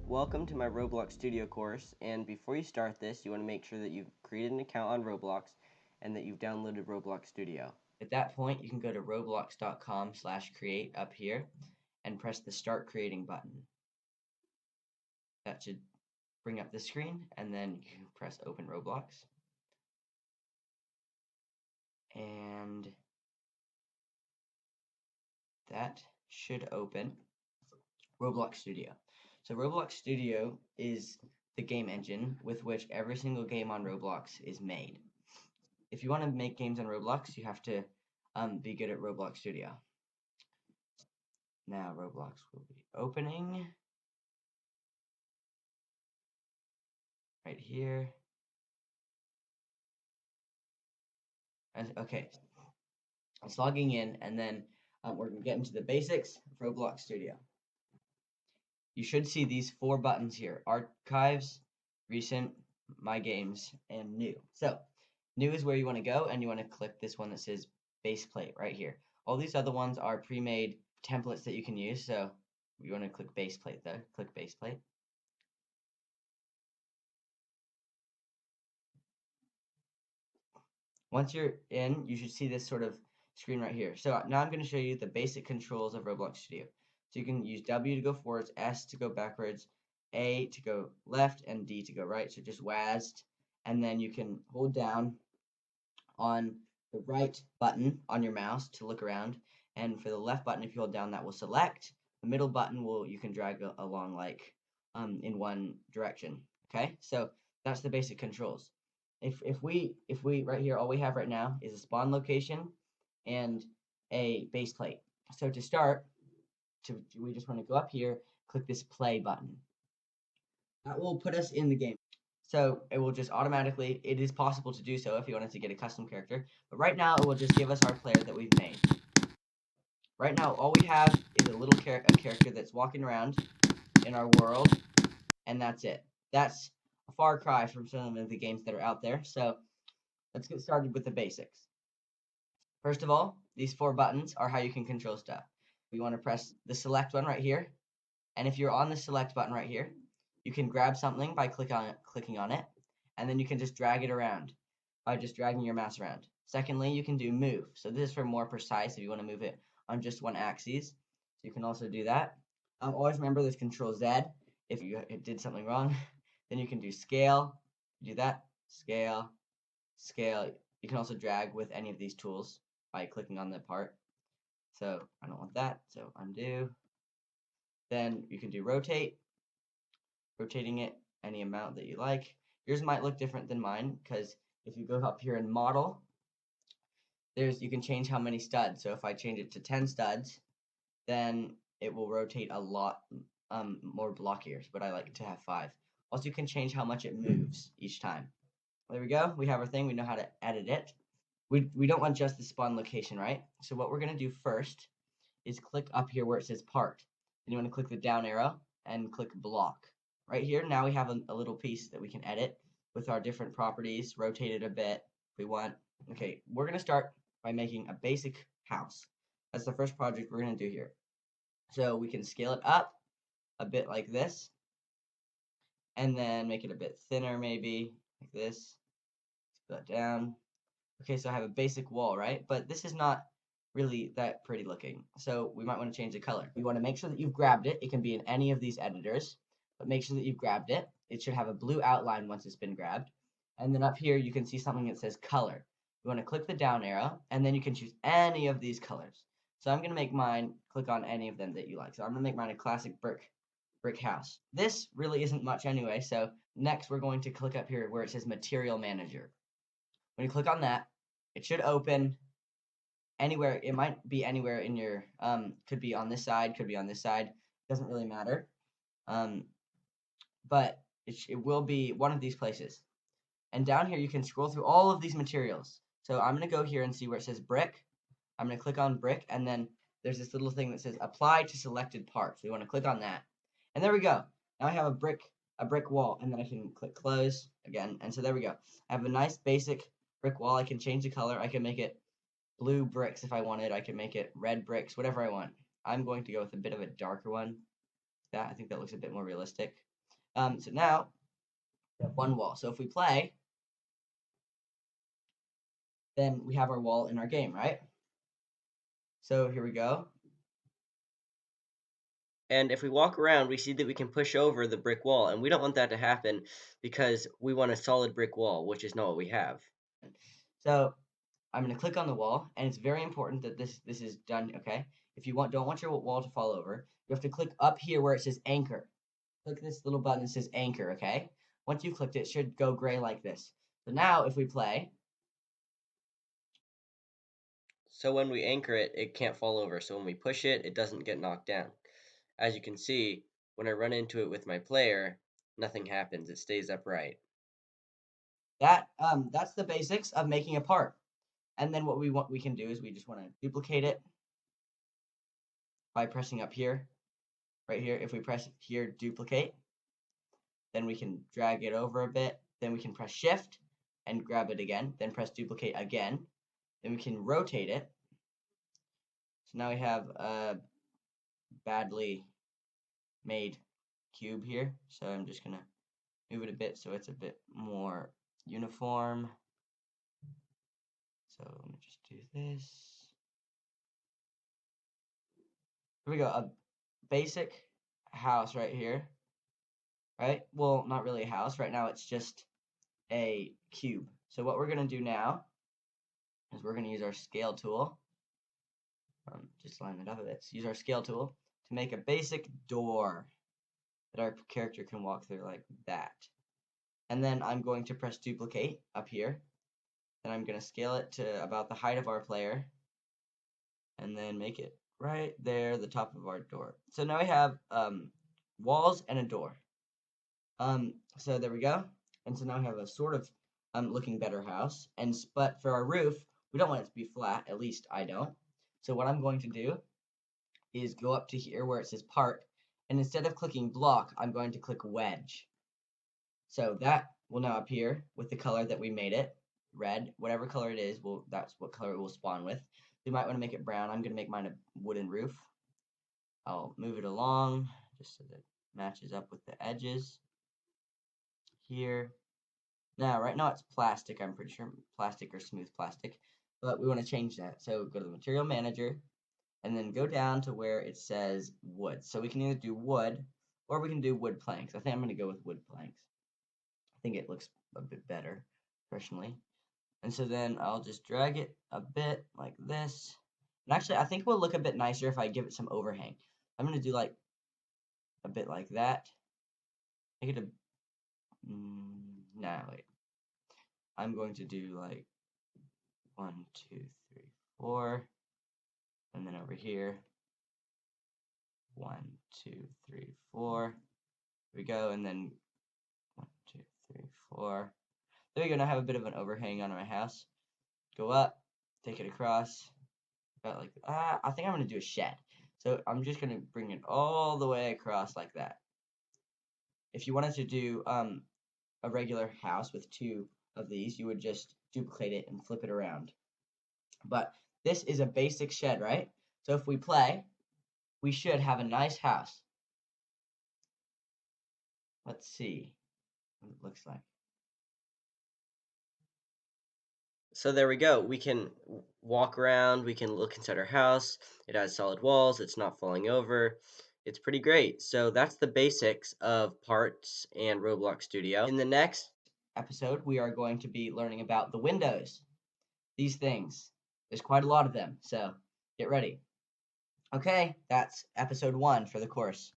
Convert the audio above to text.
Welcome to my Roblox Studio course, and before you start this, you want to make sure that you've created an account on Roblox and that you've downloaded Roblox Studio. At that point, you can go to roblox.com/create up here and press the Start Creating button. That should bring up the screen, and then you can press Open Roblox. And that should open Roblox Studio. So Roblox Studio is the game engine with which every single game on Roblox is made. If you want to make games on Roblox, you have to be good at Roblox Studio. Now Roblox will be opening right here. Okay, it's logging in, and then we're going to get into the basics of Roblox Studio. You should see these 4 buttons here: Archives, Recent, My Games, and New. So New is where you want to go, and you want to click this one that says Base Plate right here. All these other ones are pre-made templates that you can use, so you want to click Base Plate though. Click Base Plate. Once you're in, you should see this sort of screen right here. So now I'm going to show you the basic controls of Roblox Studio. So you can use W to go forwards, S to go backwards, A to go left, and D to go right. So just WASD, and then you can hold down on the right button on your mouse to look around, and for the left button, if you hold down, that will select. The middle button you can drag along like in one direction. Okay, so that's the basic controls. If we right here, all we have right now is a spawn location and a base plate. So to start, we just want to go up here, click this play button. That will put us in the game. So it will just automatically, it is possible to do so if you wanted to get a custom character, but right now it will just give us our player that we've made. Right now all we have is a little character that's walking around in our world, and that's it. That's a far cry from some of the games that are out there, so let's get started with the basics. First of all, these 4 buttons are how you can control stuff. We want to press the select one right here, and if you're on the select button right here, you can grab something by clicking on it, and then you can just drag it around by just dragging your mouse around. Secondly, you can do move. So this is for more precise if you want to move it on just one axis. So you can also do that. Always remember there's Control Z if you did something wrong. Then you can do scale. Do that. Scale. Scale. You can also drag with any of these tools by clicking on the part. So I don't want that, so undo. Then you can do rotate. Rotating it any amount that you like. Yours might look different than mine because if you go up here in model, you can change how many studs. So if I change it to 10 studs, then it will rotate a lot more blockier, but I like to have 5. Also, you can change how much it moves each time. There we go. We have our thing. We know how to edit it. We don't want just the spawn location, right? So what we're going to do first is click up here where it says part. Then you want to click the down arrow and click block. Right here, now we have a little piece that we can edit with our different properties, rotate it a bit if we want. Okay, we're going to start by making a basic house. That's the first project we're going to do here. So we can scale it up a bit like this, and then make it a bit thinner maybe, like this. Scale it down. Okay, so I have a basic wall, right? But this is not really that pretty looking, so we might want to change the color. You want to make sure that you've grabbed it. It can be in any of these editors, but make sure that you've grabbed it. It should have a blue outline once it's been grabbed. And then up here, you can see something that says color. You want to click the down arrow, and then you can choose any of these colors. So I'm going to make mine, click on any of them that you like. So I'm going to make mine a classic brick house. This really isn't much anyway, so next we're going to click up here where it says Material Manager. When you click on that, it should open anywhere. It might be anywhere in your, could be on this side, could be on this side, doesn't really matter. But it will be one of these places. And down here, you can scroll through all of these materials. So I'm going to go here and see where it says brick. I'm going to click on brick, and then there's this little thing that says apply to selected parts. We want to click on that. And there we go. Now I have a brick wall, and then I can click close again. And so there we go. I have a nice basic brick wall. I can change the color. I can make it blue bricks if I wanted. I can make it red bricks, whatever I want. I'm going to go with a bit of a darker one. I think that looks a bit more realistic. So now we have one wall. So if we play, then we have our wall in our game, right? So here we go. And if we walk around, we see that we can push over the brick wall, and we don't want that to happen because we want a solid brick wall, which is not what we have. So I'm going to click on the wall, and it's very important that this is done, okay? If you don't want your wall to fall over, you have to click up here where it says anchor. Click this little button that says anchor, okay? Once you've clicked it, it should go gray like this. So now if we play, So when we anchor it, it can't fall over. So when we push it, it doesn't get knocked down. As you can see, when I run into it with my player, nothing happens. It stays upright. that's the basics of making a part. And then what we can do is we just want to duplicate it by pressing up here, right here. If we press here, duplicate, then we can drag it over a bit. Then we can press shift and grab it again. Then press duplicate again. Then we can rotate it. So now we have a badly made cube here. So I'm just gonna move it a bit so it's a bit more uniform. So let me just do this. Here we go. A basic house right here. Right? Well, not really a house. Right now it's just a cube. So what we're going to do now is we're going to use our scale tool. Just line it up a bit. So use our scale tool to make a basic door that our character can walk through like that. And then I'm going to press duplicate up here. Then I'm going to scale it to about the height of our player. And then make it right there, the top of our door. So now we have walls and a door. So there we go. And so now we have a sort of looking better house. But for our roof, we don't want it to be flat. At least I don't. So what I'm going to do is go up to here where it says part, and instead of clicking block, I'm going to click wedge. So that will now appear with the color that we made it, red, whatever color it is. That's what color it will spawn with. You might want to make it brown. I'm going to make mine a wooden roof. I'll move it along just so that it matches up with the edges here. Now, right now it's plastic, I'm pretty sure, plastic or smooth plastic, but we want to change that. So go to the material manager, and then go down to where it says wood. So we can either do wood, or we can do wood planks. I think I'm going to go with wood planks. I think it looks a bit better, personally. And so then I'll just drag it a bit like this. And actually, I think it will look a bit nicer if I give it some overhang. I'm going to do like a bit like that. Make it a, nah, wait. I'm going to do like 1, 2, 3, 4, and then over here, 1, 2, 3, 4. Here we go, and then 1, 2, 3, 4. There we go. Now I have a bit of an overhang on my house. Go up, take it across. About like I think I'm gonna do a shed. So I'm just gonna bring it all the way across like that. If you wanted to do a regular house with 2 of these, you would just duplicate it and flip it around. But this is a basic shed, right? So if we play, we should have a nice house. Let's see what it looks like. So there we go. We can walk around, we can look inside our house. It has solid walls, it's not falling over. It's pretty great. So that's the basics of parts and Roblox Studio. In the next episode, we are going to be learning about the windows. These things. There's quite a lot of them, so get ready. Okay, that's episode 1 for the course.